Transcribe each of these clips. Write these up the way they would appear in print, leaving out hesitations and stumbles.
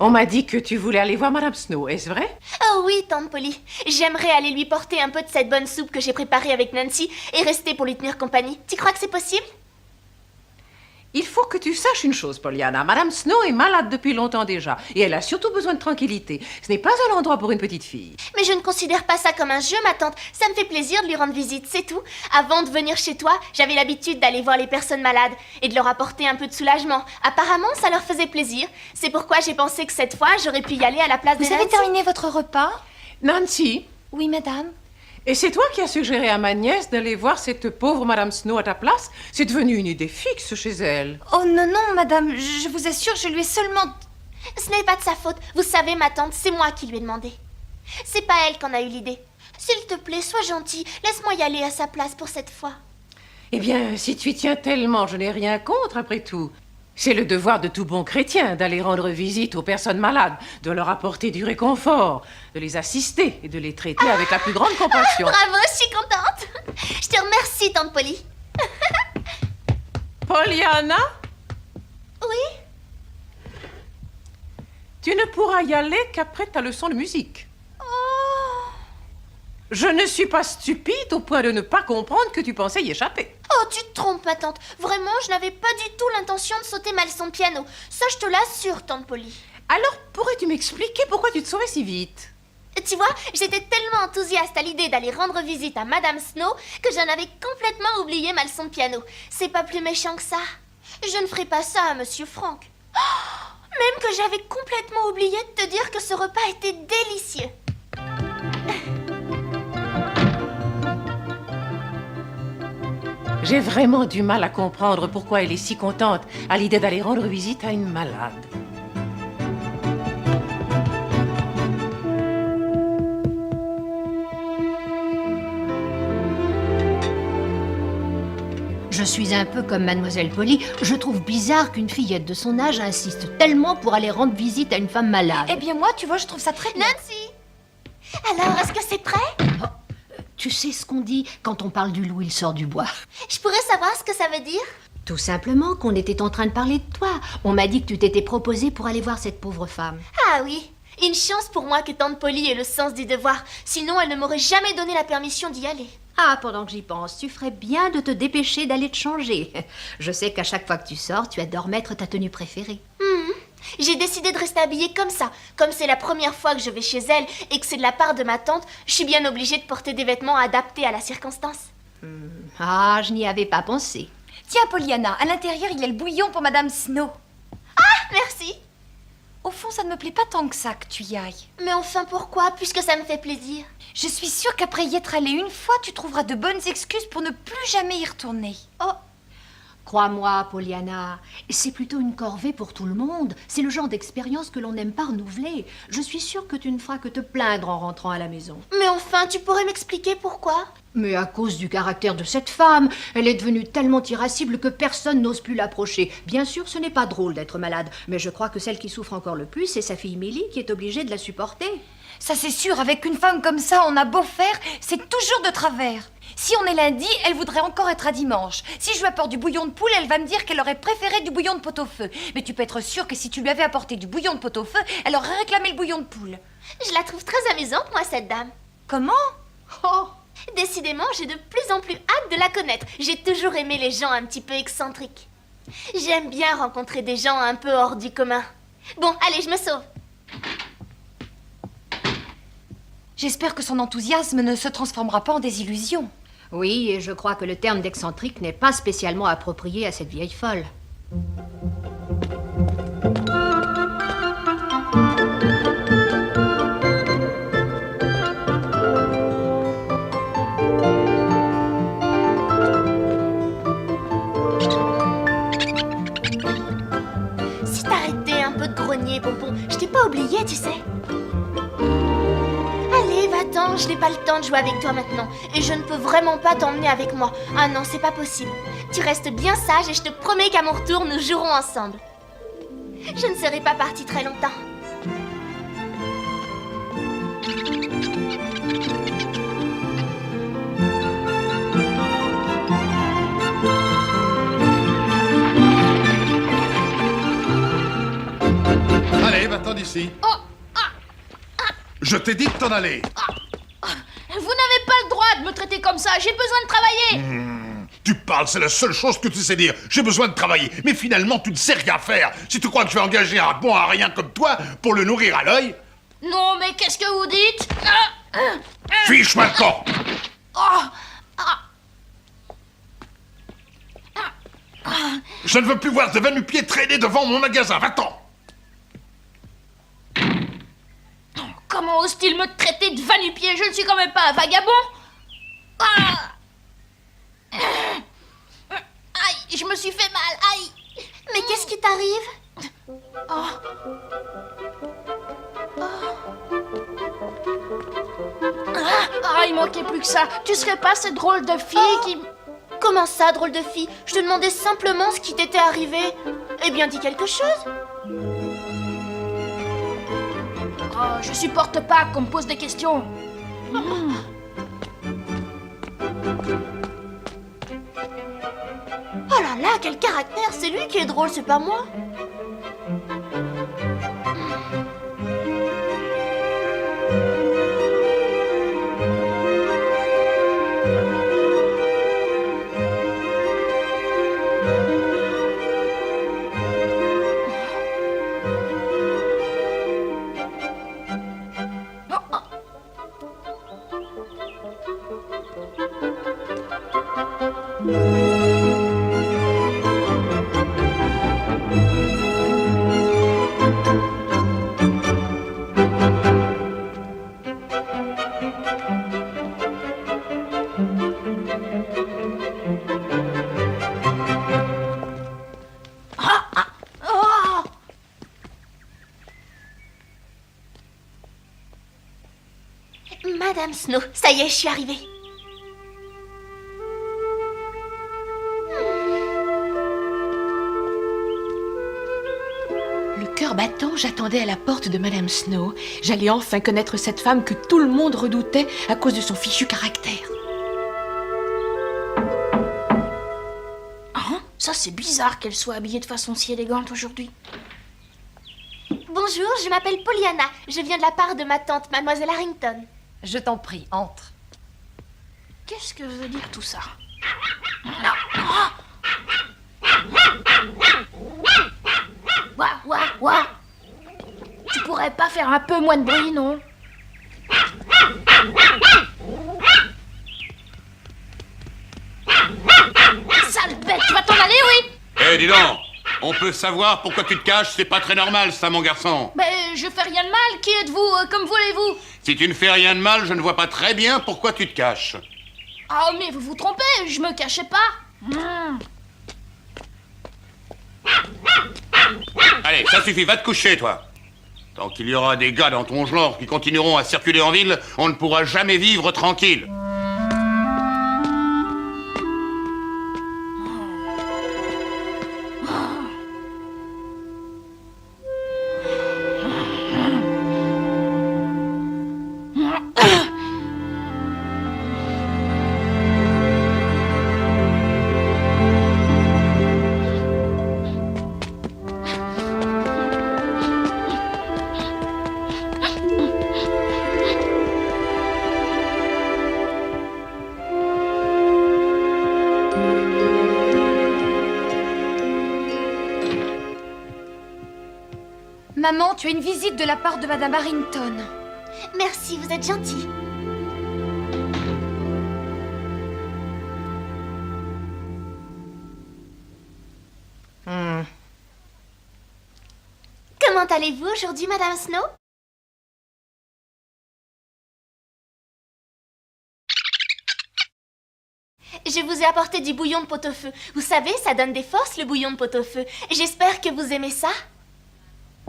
On m'a dit que tu voulais aller voir Madame Snow, est-ce vrai? Oh oui, tante Polly. J'aimerais aller lui porter un peu de cette bonne soupe que j'ai préparée avec Nancy et rester pour lui tenir compagnie. Tu crois que c'est possible? Il faut que tu saches une chose, Pollyanna. Madame Snow est malade depuis longtemps déjà. Et elle a surtout besoin de tranquillité. Ce n'est pas un endroit pour une petite fille. Mais je ne considère pas ça comme un jeu, ma tante. Ça me fait plaisir de lui rendre visite, c'est tout. Avant de venir chez toi, j'avais l'habitude d'aller voir les personnes malades et de leur apporter un peu de soulagement. Apparemment, ça leur faisait plaisir. C'est pourquoi j'ai pensé que cette fois, j'aurais pu y aller à la place de Vous avez terminé votre repas? Nancy? Oui, madame. Et c'est toi qui as suggéré à ma nièce d'aller voir cette pauvre Madame Snow à ta place? C'est devenu une idée fixe chez elle. Oh non, non, madame, je vous assure, je lui ai seulement... Ce n'est pas de sa faute. Vous savez, ma tante, c'est moi qui lui ai demandé. C'est pas elle qu'en a eu l'idée. S'il te plaît, sois gentil. Laisse-moi y aller à sa place pour cette fois. Eh bien, si tu y tiens tellement, je n'ai rien contre, après tout. C'est le devoir de tout bon chrétien d'aller rendre visite aux personnes malades, de leur apporter du réconfort, de les assister et de les traiter avec la plus grande compassion. Bravo, je suis contente. Je te remercie, tante Polly. Pollyanna, Oui? tu ne pourras y aller qu'après ta leçon de musique. Je ne suis pas stupide au point de ne pas comprendre que tu pensais y échapper. Oh, tu te trompes, ma tante. Vraiment, je n'avais pas du tout l'intention de sauter ma leçon de piano. Ça, je te l'assure, tante Polly. Alors, pourrais-tu m'expliquer pourquoi tu te sauvais si vite? Tu vois, j'étais tellement enthousiaste à l'idée d'aller rendre visite à Madame Snow que j'en avais complètement oublié ma leçon de piano. C'est pas plus méchant que ça. Je ne ferai pas ça à Monsieur Frank. Oh, même que j'avais complètement oublié de te dire que ce repas était délicieux. J'ai vraiment du mal à comprendre pourquoi elle est si contente à l'idée d'aller rendre visite à une malade. Je suis un peu comme Mademoiselle Polly. Je trouve bizarre qu'une fillette de son âge insiste tellement pour aller rendre visite à une femme malade. Eh bien moi, tu vois, je trouve ça très bien. Nancy! Alors, est-ce que c'est prêt? Tu sais ce qu'on dit quand on parle du loup, il sort du bois. Je pourrais savoir ce que ça veut dire? Tout simplement qu'on était en train de parler de toi. On m'a dit que tu t'étais proposé pour aller voir cette pauvre femme. Ah oui, une chance pour moi que tante Polly ait le sens du devoir. Sinon, elle ne m'aurait jamais donné la permission d'y aller. Ah, pendant que j'y pense, tu ferais bien de te dépêcher d'aller te changer. Je sais qu'à chaque fois que tu sors, tu adores mettre ta tenue préférée. J'ai décidé de rester habillée comme ça. Comme c'est la première fois que je vais chez elle et que c'est de la part de ma tante, je suis bien obligée de porter des vêtements adaptés à la circonstance. Ah, je n'y avais pas pensé. Tiens, Pollyanna, à l'intérieur, il y a le bouillon pour Madame Snow. Merci. Au fond, ça ne me plaît pas tant que ça que tu y ailles. Mais enfin, pourquoi? Puisque ça me fait plaisir. Je suis sûre qu'après y être allée une fois, tu trouveras de bonnes excuses pour ne plus jamais y retourner. Oh, Crois-moi, Pollyanna, c'est plutôt une corvée pour tout le monde. C'est le genre d'expérience que l'on n'aime pas renouveler. Je suis sûre que tu ne feras que te plaindre en rentrant à la maison. mais enfin, tu pourrais m'expliquer pourquoi? Mais à cause du caractère de cette femme, elle est devenue tellement irascible que personne n'ose plus l'approcher. Bien sûr, ce n'est pas drôle d'être malade, mais je crois que celle qui souffre encore le plus, c'est sa fille Millie qui est obligée de la supporter. Ça, c'est sûr, avec une femme comme ça, on a beau faire, c'est toujours de travers. Si on est lundi, elle voudrait encore être à dimanche. Si je lui apporte du bouillon de poule, elle va me dire qu'elle aurait préféré du bouillon de pot-au-feu. Mais tu peux être sûr que si tu lui avais apporté du bouillon de pot-au-feu, elle aurait réclamé le bouillon de poule. Je la trouve très amusante, moi, cette dame. Comment? Oh, décidément, j'ai de plus en plus hâte de la connaître. J'ai toujours aimé les gens un petit peu excentriques. J'aime bien rencontrer des gens un peu hors du commun. Bon, allez, je me sauve. J'espère que son enthousiasme ne se transformera pas en désillusion. Oui, et je crois que le terme d'excentrique n'est pas spécialement approprié à cette vieille folle. Si t'arrêtais un peu de grogner, Bonbon, je t'ai pas oublié, tu sais. Allez, va-t'en, je n'ai pas le temps de jouer avec toi maintenant. Et je ne peux vraiment pas t'emmener avec moi. Ah non, c'est pas possible. Tu restes bien sage et je te promets qu'à mon retour, nous jouerons ensemble. Je ne serai pas partie très longtemps. Allez, va-t'en d'ici. Je t'ai dit de t'en aller. Vous n'avez pas le droit de me traiter comme ça, j'ai besoin de travailler. Tu parles, c'est la seule chose que tu sais dire. J'ai besoin de travailler. Mais finalement, tu ne sais rien faire. Si tu crois que je vais engager un bon à rien comme toi pour le nourrir à l'œil... Non, mais qu'est-ce que vous dites? Fiche maintenant. Je ne veux plus voir de va-nu-pieds traîner devant mon magasin. Va-t'en. Comment ose-t-il me traiter de va-nu-pied? Je ne suis quand même pas un vagabond. Aïe, je me suis fait mal, aïe. Mais qu'est-ce qui t'arrive? Il manquait plus que ça. Tu serais pas cette drôle de fille qui... Comment ça, drôle de fille? Je te demandais simplement ce qui t'était arrivé. Eh bien, dis quelque chose. Je supporte pas qu'on me pose des questions. Oh là là, quel caractère! C'est lui qui est drôle, c'est pas moi. Madame Snow, ça y est, je suis arrivée. Le cœur battant, j'attendais à la porte de Madame Snow. J'allais enfin connaître cette femme que tout le monde redoutait à cause de son fichu caractère. Ça, c'est bizarre qu'elle soit habillée de façon si élégante aujourd'hui. Bonjour, je m'appelle Pollyanna. Je viens de la part de ma tante, Mademoiselle Harrington. Je t'en prie, entre. Qu'est-ce que veut dire tout ça? Ouah. Tu pourrais pas faire un peu moins de bruit, non? Sale bête, tu vas t'en aller, oui? Eh, dis donc, on peut savoir pourquoi tu te caches, c'est pas très normal, ça, mon garçon. Je fais rien de mal, qui êtes-vous? Comme voulez-vous? Si tu ne fais rien de mal, je ne vois pas très bien pourquoi tu te caches. Ah, mais vous vous trompez, je me cachais pas. Allez, ça suffit, va te coucher, toi. Tant qu'il y aura des gars dans ton genre qui continueront à circuler en ville, on ne pourra jamais vivre tranquille. Maman, tu as une visite de la part de Madame Harrington. Merci, vous êtes gentille. Comment allez-vous aujourd'hui, Madame Snow? Je vous ai apporté du bouillon de pot-au-feu. Vous savez, ça donne des forces, le bouillon de pot-au-feu. J'espère que vous aimez ça.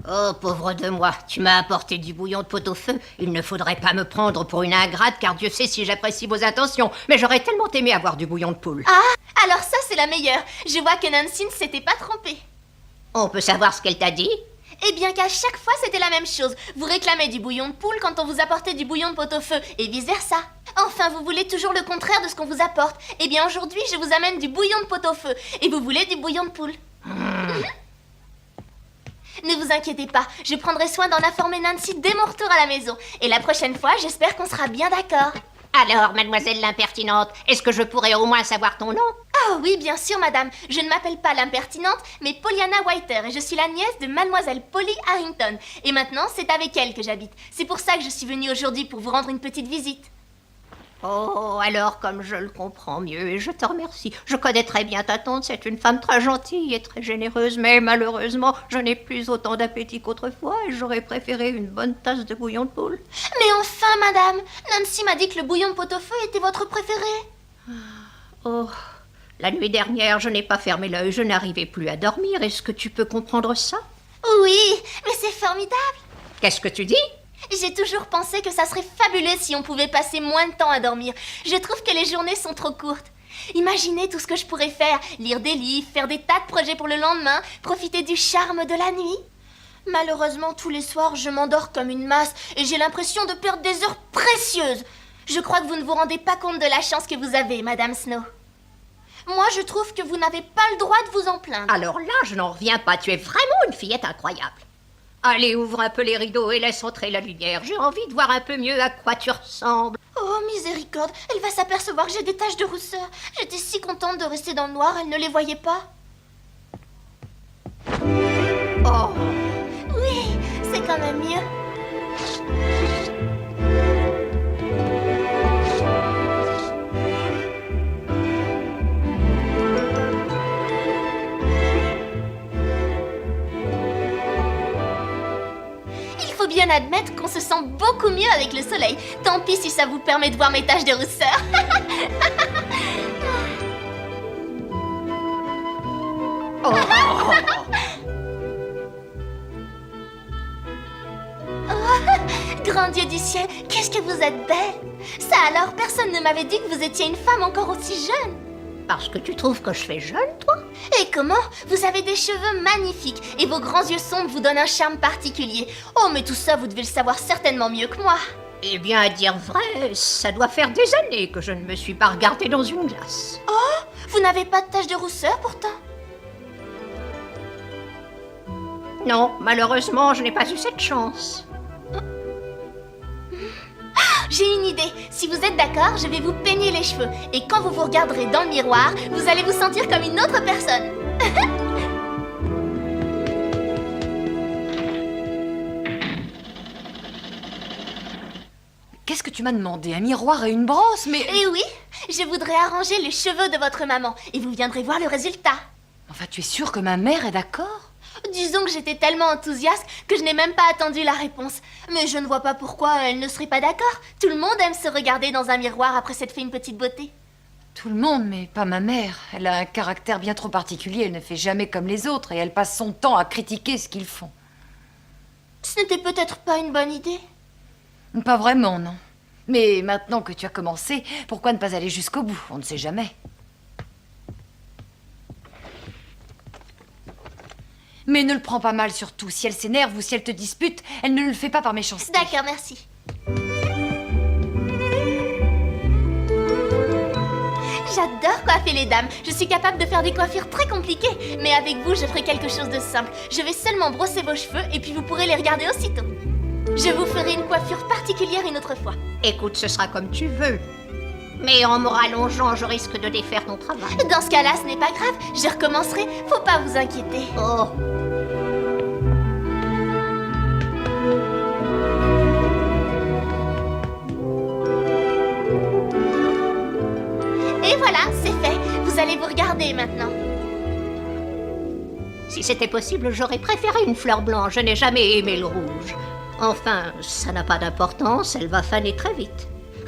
Oh, pauvre de moi, tu m'as apporté du bouillon de pot-au-feu. Il ne faudrait pas me prendre pour une ingrate, car Dieu sait si j'apprécie vos attentions. Mais j'aurais tellement aimé avoir du bouillon de poule. Ah, alors ça, c'est la meilleure. Je vois que Nancy ne s'était pas trompée. On peut savoir ce qu'elle t'a dit? Eh bien qu'à chaque fois, c'était la même chose. Vous réclamez du bouillon de poule quand on vous apportait du bouillon de pot-au-feu, et vice-versa. Enfin, vous voulez toujours le contraire de ce qu'on vous apporte. Eh bien, aujourd'hui, je vous amène du bouillon de pot-au-feu, et vous voulez du bouillon de poule. Ne vous inquiétez pas, je prendrai soin d'en informer Nancy dès mon retour à la maison. Et la prochaine fois, j'espère qu'on sera bien d'accord. Alors, mademoiselle l'impertinente, est-ce que je pourrais au moins savoir ton nom? Ah oui, bien sûr, madame. Je ne m'appelle pas l'impertinente, mais Pollyanna Whiter, et je suis la nièce de mademoiselle Polly Harrington. Et maintenant, c'est avec elle que j'habite. C'est pour ça que je suis venue aujourd'hui pour vous rendre une petite visite. Oh, alors comme je le comprends mieux, et je te remercie. Je connais très bien ta tante, c'est une femme très gentille et très généreuse, mais malheureusement, je n'ai plus autant d'appétit qu'autrefois et j'aurais préféré une bonne tasse de bouillon de poule. Mais enfin, madame, Nancy m'a dit que le bouillon de pot-au-feu était votre préféré. Oh, la nuit dernière, je n'ai pas fermé l'œil, je n'arrivais plus à dormir. Est-ce que tu peux comprendre ça? Oui, mais c'est formidable. Qu'est-ce que tu dis? J'ai toujours pensé que ça serait fabuleux si on pouvait passer moins de temps à dormir. Je trouve que les journées sont trop courtes. Imaginez tout ce que je pourrais faire. Lire des livres, faire des tas de projets pour le lendemain, profiter du charme de la nuit. Malheureusement, tous les soirs, je m'endors comme une masse et j'ai l'impression de perdre des heures précieuses. Je crois que vous ne vous rendez pas compte de la chance que vous avez, Madame Snow. Moi, je trouve que vous n'avez pas le droit de vous en plaindre. Alors là, je n'en reviens pas, tu es vraiment une fillette incroyable. Allez, ouvre un peu les rideaux et laisse entrer la lumière. J'ai envie de voir un peu mieux à quoi tu ressembles. Oh, miséricorde, elle va s'apercevoir que j'ai des taches de rousseur. J'étais si contente de rester dans le noir, elle ne les voyait pas. Oh, Oui, c'est quand même mieux. Il faut bien admettre qu'on se sent beaucoup mieux avec le soleil. Tant pis si ça vous permet de voir mes taches de rousseur. Grand Dieu du ciel, qu'est-ce que vous êtes belle! Ça alors, personne ne m'avait dit que vous étiez une femme encore aussi jeune. parce que tu trouves que je fais jeune, toi? Et comment? Vous avez des cheveux magnifiques et vos grands yeux sombres vous donnent un charme particulier. Oh, mais tout ça, vous devez le savoir certainement mieux que moi. Eh bien, à dire vrai, ça doit faire des années que je ne me suis pas regardée dans une glace. Oh, vous n'avez pas de tache de rousseur pourtant? Non, malheureusement, je n'ai pas eu cette chance. J'ai une idée. Si vous êtes d'accord, je vais vous peigner les cheveux. Et quand vous vous regarderez dans le miroir, vous allez vous sentir comme une autre personne. Qu'est-ce que tu m'as demandé? Un miroir et une brosse? Mais... Et oui, je voudrais arranger les cheveux de votre maman. Et vous viendrez voir le résultat. Enfin, tu es sûre que ma mère est d'accord? Disons que j'étais tellement enthousiaste que je n'ai même pas attendu la réponse. Mais je ne vois pas pourquoi elle ne serait pas d'accord. Tout le monde aime se regarder dans un miroir après s'être fait une petite beauté. Tout le monde, mais pas ma mère. Elle a un caractère bien trop particulier. Elle ne fait jamais comme les autres et elle passe son temps à critiquer ce qu'ils font. Ce n'était peut-être pas une bonne idée. Pas vraiment, non. Mais maintenant que tu as commencé, pourquoi ne pas aller jusqu'au bout? On ne sait jamais. Mais ne le prends pas mal surtout. Si elle s'énerve ou si elle te dispute, elle ne le fait pas par méchanceté. D'accord, merci. J'adore coiffer les dames. Je suis capable de faire des coiffures très compliquées. Mais avec vous, je ferai quelque chose de simple. Je vais seulement brosser vos cheveux et puis vous pourrez les regarder aussitôt. Je vous ferai une coiffure particulière une autre fois. Écoute, ce sera comme tu veux. Mais en me rallongeant, je risque de défaire ton travail. Dans ce cas-là, ce n'est pas grave. Je recommencerai. Faut pas vous inquiéter. Oh, Et voilà, c'est fait. Vous allez vous regarder maintenant. si c'était possible, j'aurais préféré une fleur blanche. Je n'ai jamais aimé le rouge. Enfin, ça n'a pas d'importance, elle va faner très vite.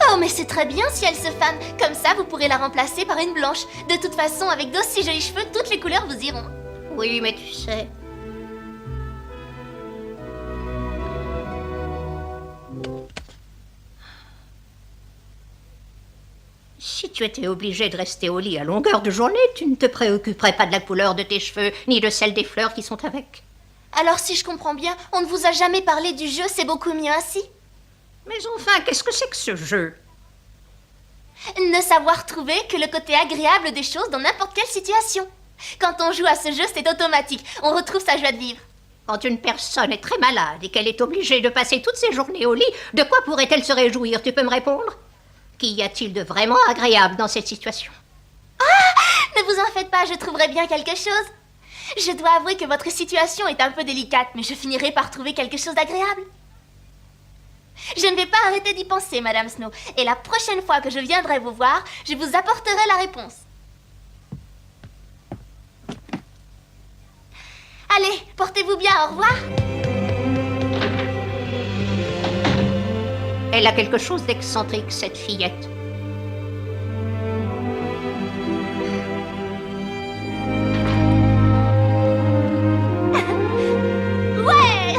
Oh, mais c'est très bien si elle se fane. Comme ça, vous pourrez la remplacer par une blanche. De toute façon, avec d'aussi jolis cheveux, toutes les couleurs vous iront. Oui, mais tu sais... Si tu étais obligée de rester au lit à longueur de journée, tu ne te préoccuperais pas de la couleur de tes cheveux, ni de celle des fleurs qui sont avec. Alors si je comprends bien, on ne vous a jamais parlé du jeu, c'est beaucoup mieux ainsi? Mais enfin, qu'est-ce que c'est que ce jeu? Ne savoir trouver que le côté agréable des choses dans n'importe quelle situation. Quand on joue à ce jeu, c'est automatique. On retrouve sa joie de vivre. Quand une personne est très malade et qu'elle est obligée de passer toutes ses journées au lit, de quoi pourrait-elle se réjouir? Tu peux me répondre? Qu'y a-t-il de vraiment agréable dans cette situation? Ne vous en faites pas, je trouverai bien quelque chose. Je dois avouer que votre situation est un peu délicate, mais je finirai par trouver quelque chose d'agréable. Je ne vais pas arrêter d'y penser, Madame Snow. Et la prochaine fois que je viendrai vous voir, je vous apporterai la réponse. Allez, portez-vous bien, au revoir. Elle a quelque chose d'excentrique, cette fillette. Ouais.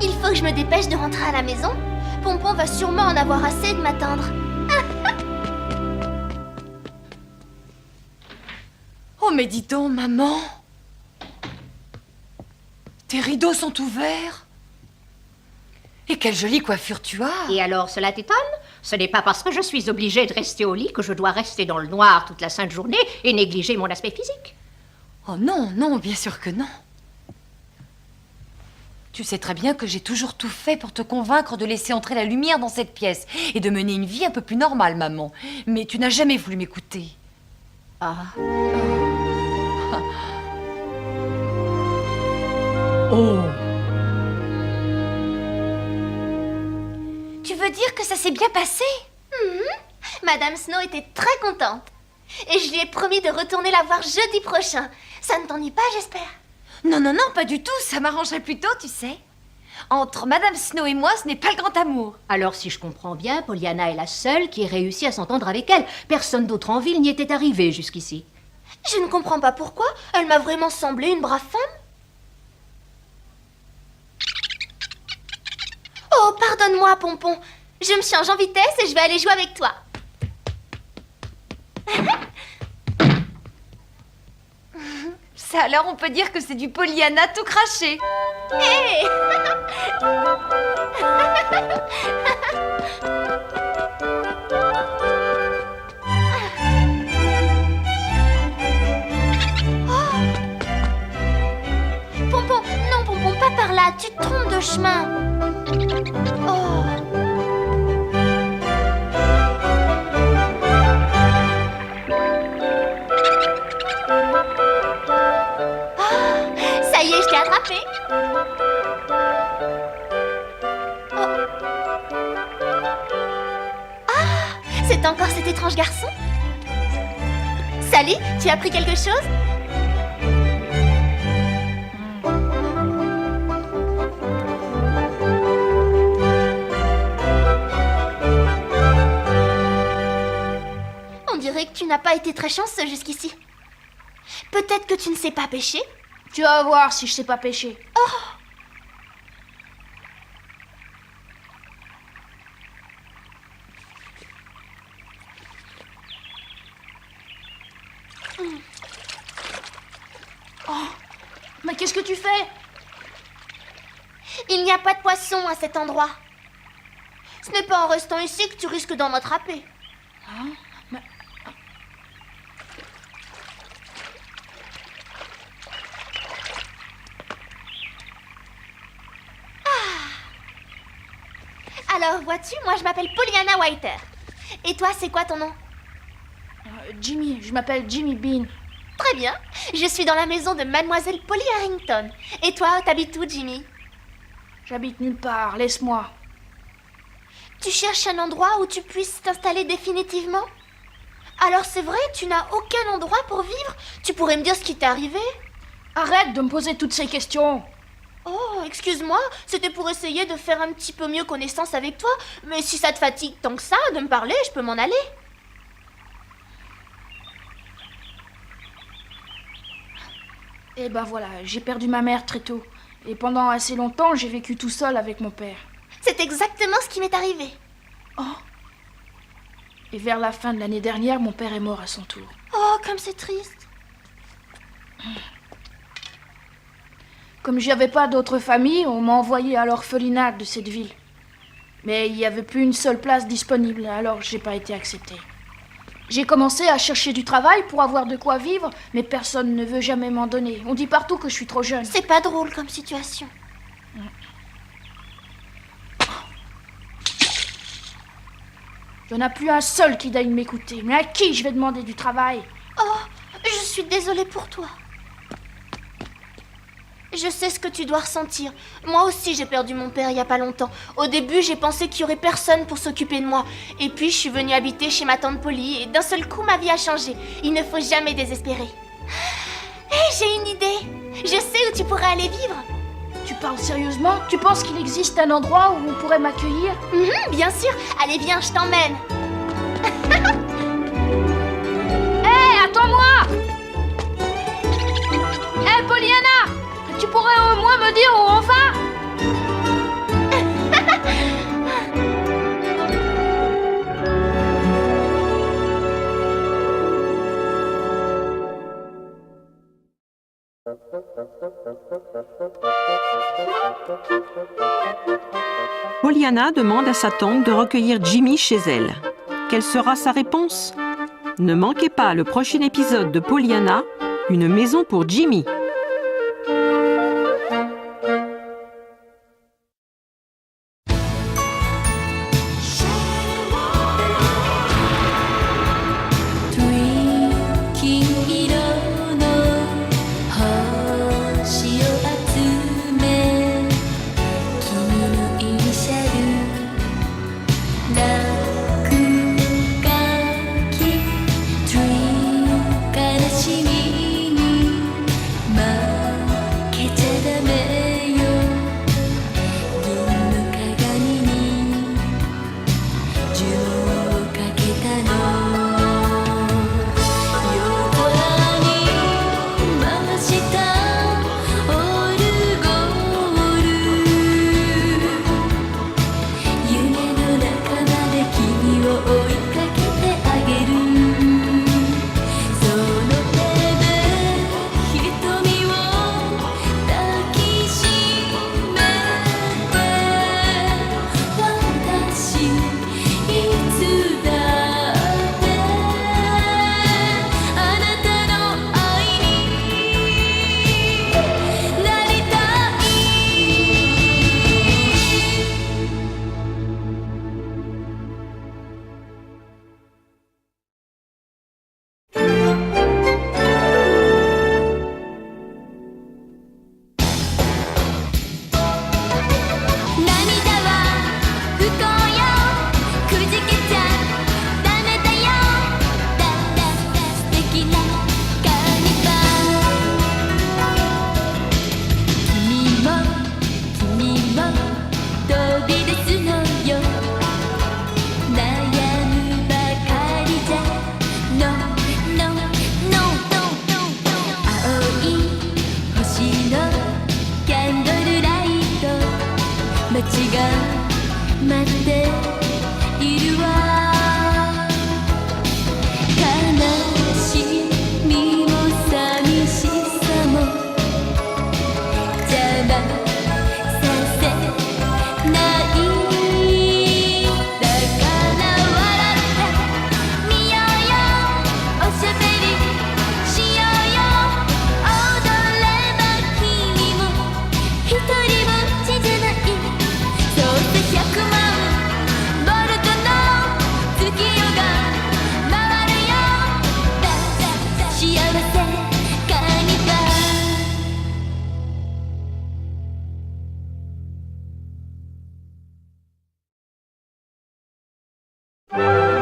Il faut que je me dépêche de rentrer à la maison. Pompon va sûrement en avoir assez de m'attendre. Oh, mais dis donc, maman. Tes rideaux sont ouverts. Et quelle jolie coiffure tu as. Et alors, cela t'étonne? Ce n'est pas parce que je suis obligée de rester au lit que je dois rester dans le noir toute la sainte journée et négliger mon aspect physique. Oh non, non, bien sûr que non. Tu sais très bien que j'ai toujours tout fait pour te convaincre de laisser entrer la lumière dans cette pièce et de mener une vie un peu plus normale, maman. Mais tu n'as jamais voulu m'écouter. Ah. Oh. Tu veux dire que ça s'est bien passé? Madame Snow était très contente. Et je lui ai promis de retourner la voir jeudi prochain. Ça ne t'ennuie pas, j'espère? Non, non, non, pas du tout. Ça m'arrangerait plutôt, tu sais. Entre Madame Snow et moi, ce n'est pas le grand amour. Alors, si je comprends bien, Pollyanna est la seule qui ait réussi à s'entendre avec elle. Personne d'autre en ville n'y était arrivé jusqu'ici. Je ne comprends pas pourquoi. Elle m'a vraiment semblé une brave femme. Oh, pardonne-moi, Pompon. Je me change en vitesse et je vais aller jouer avec toi. Ça, alors, on peut dire que c'est du Pollyanna tout craché. Hé. Pompon, non, Pompon, pas par là. Tu te trompes de chemin. Oh. Ça y est, je t'ai attrapé. Oh. Ah, c'est encore cet étrange garçon. Salut, tu as pris quelque chose? On dirait que tu n'as pas été très chanceux jusqu'ici. Peut-être que tu ne sais pas pêcher? Tu vas voir si je sais pas pêcher. Oh, mais qu'est-ce que tu fais? Il n'y a pas de poisson à cet endroit. Ce n'est pas en restant ici que tu risques d'en attraper. Alors, vois-tu, moi je m'appelle Pollyanna Whiter. Et toi, c'est quoi ton nom? Jimmy, je m'appelle Jimmy Bean. Très bien. Je suis dans la maison de Mademoiselle Polly Harrington. Et toi, t'habites où, Jimmy? J'habite nulle part, laisse-moi. Tu cherches un endroit où tu puisses t'installer définitivement? Alors c'est vrai, tu n'as aucun endroit pour vivre? Tu pourrais me dire ce qui t'est arrivé? Arrête de me poser toutes ces questions. Oh, excuse-moi, c'était pour essayer de faire un petit peu mieux connaissance avec toi. Mais si ça te fatigue tant que ça de me parler, je peux m'en aller. Et ben voilà, j'ai perdu ma mère très tôt. Et pendant assez longtemps, j'ai vécu tout seul avec mon père. C'est exactement ce qui m'est arrivé. Et vers la fin de l'année dernière, mon père est mort à son tour. Oh, comme c'est triste. Comme j'y avais pas d'autre famille, on m'a envoyé à l'orphelinat de cette ville. Mais il n'y avait plus une seule place disponible, alors j'ai pas été acceptée. J'ai commencé à chercher du travail pour avoir de quoi vivre, mais personne ne veut jamais m'en donner. On dit partout que je suis trop jeune. C'est pas drôle comme situation. Il n'y en a plus un seul qui daigne m'écouter. Mais à qui je vais demander du travail? Oh, je suis désolée pour toi. Je sais ce que tu dois ressentir. Moi aussi, j'ai perdu mon père il y a pas longtemps. Au début, j'ai pensé qu'il y aurait personne pour s'occuper de moi. Et puis, je suis venue habiter chez ma tante Polly et d'un seul coup, ma vie a changé. Il ne faut jamais désespérer. Hé, j'ai une idée. Je sais où tu pourrais aller vivre. Tu parles sérieusement? Tu penses qu'il existe un endroit où on pourrait m'accueillir? Bien sûr. Allez, viens, je t'emmène. Hé, attends-moi! Hé, Pollyanna! Tu pourrais au moins me dire où on va? Pollyanna demande à sa tante de recueillir Jimmy chez elle. Quelle sera sa réponse? Ne manquez pas le prochain épisode de Pollyanna, une maison pour Jimmy.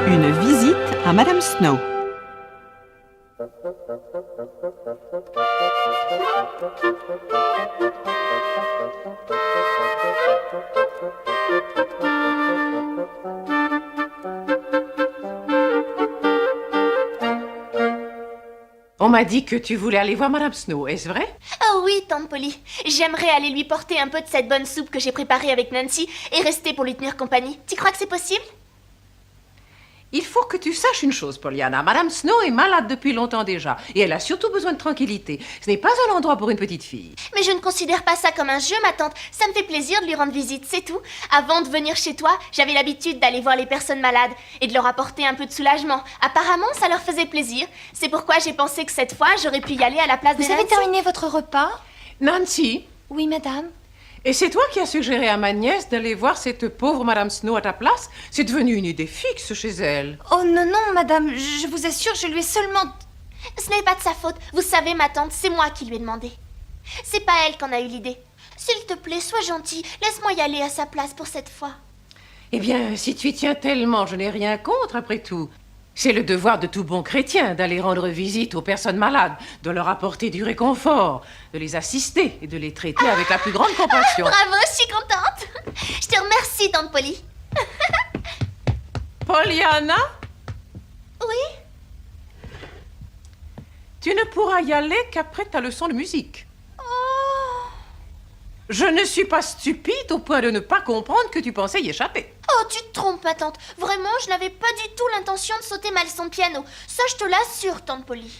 Une visite à Madame Snow. On m'a dit que tu voulais aller voir Madame Snow, est-ce vrai? Oh oui, tante Polly. J'aimerais aller lui porter un peu de cette bonne soupe que j'ai préparée avec Nancy et rester pour lui tenir compagnie. Tu crois que c'est possible? Il faut que tu saches une chose, Pollyanna. Madame Snow est malade depuis longtemps déjà. Et elle a surtout besoin de tranquillité. Ce n'est pas un endroit pour une petite fille. Mais je ne considère pas ça comme un jeu, ma tante. Ça me fait plaisir de lui rendre visite, c'est tout. Avant de venir chez toi, j'avais l'habitude d'aller voir les personnes malades et de leur apporter un peu de soulagement. Apparemment, ça leur faisait plaisir. C'est pourquoi j'ai pensé que cette fois, j'aurais pu y aller à la place de Vous avez Nancy. terminé votre repas? Nancy, Oui, madame. et c'est toi qui as suggéré à ma nièce d'aller voir cette pauvre Madame Snow à ta place? C'est devenu une idée fixe chez elle. Oh non, non, madame, je vous assure, je lui ai seulement... Ce n'est pas de sa faute. Vous savez, ma tante, c'est moi qui lui ai demandé. C'est pas elle qu'en a eu l'idée. S'il te plaît, sois gentil. Laisse-moi y aller à sa place pour cette fois. Eh bien, si tu y tiens tellement, je n'ai rien contre après tout. C'est le devoir de tout bon chrétien d'aller rendre visite aux personnes malades, de leur apporter du réconfort, de les assister et de les traiter avec la plus grande compassion. Bravo, je suis contente. Je te remercie, tante Polly. Pollyanna, Oui? tu ne pourras y aller qu'après ta leçon de musique. Je ne suis pas stupide au point de ne pas comprendre que tu pensais y échapper. Oh, tu te trompes, ma tante. Vraiment, je n'avais pas du tout l'intention de sauter ma leçon de piano. Ça, je te l'assure, tante Polly.